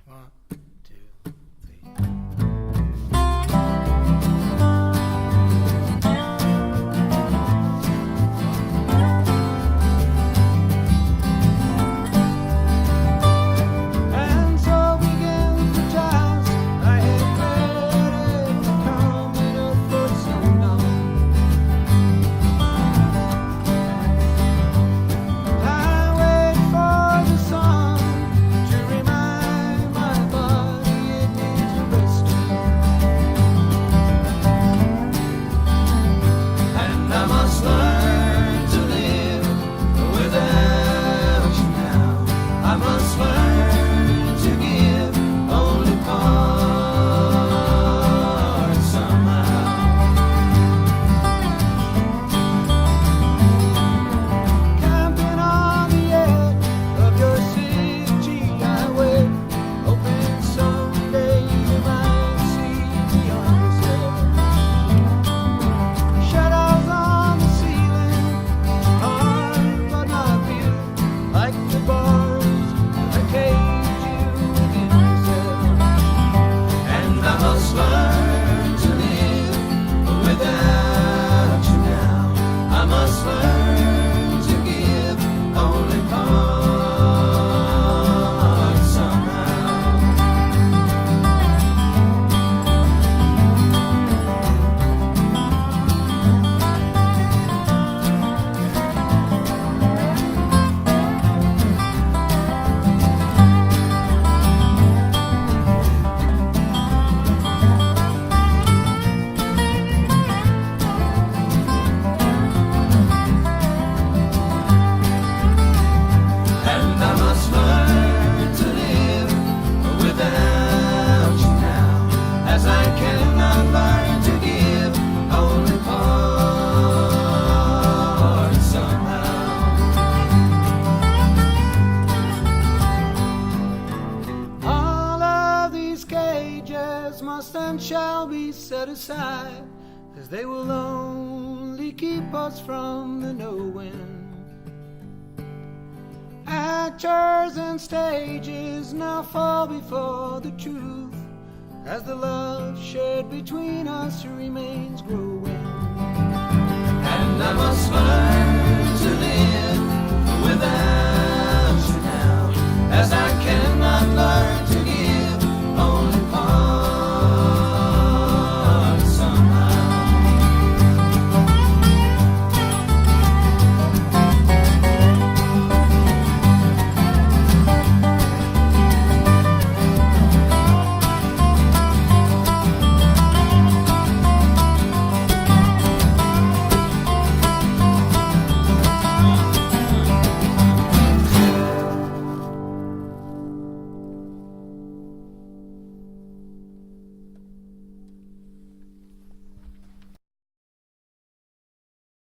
1, 2, 3. And so began the task I had dreaded coming up for so long. I wait for the sun to remind my body it needs a rest. And I must learn to live without you now. I must learn to give only part somehow. Camping on the edge of your city, I wait, hoping someday you might see beyond this edge. Shadows on the ceiling, hard but not real, like the bars that cage you within yourself. And I must learn to live without you now. I must learn to give only part somehow. And I must learn to live without you now, as I cannot learn to give only part somehow. All of these cages must and shall be set aside, as they will only keep us from the knowing. Actors and stages now fall before the truth, as the love shared between us remains growing. And I must learn to live without you now, as I cannot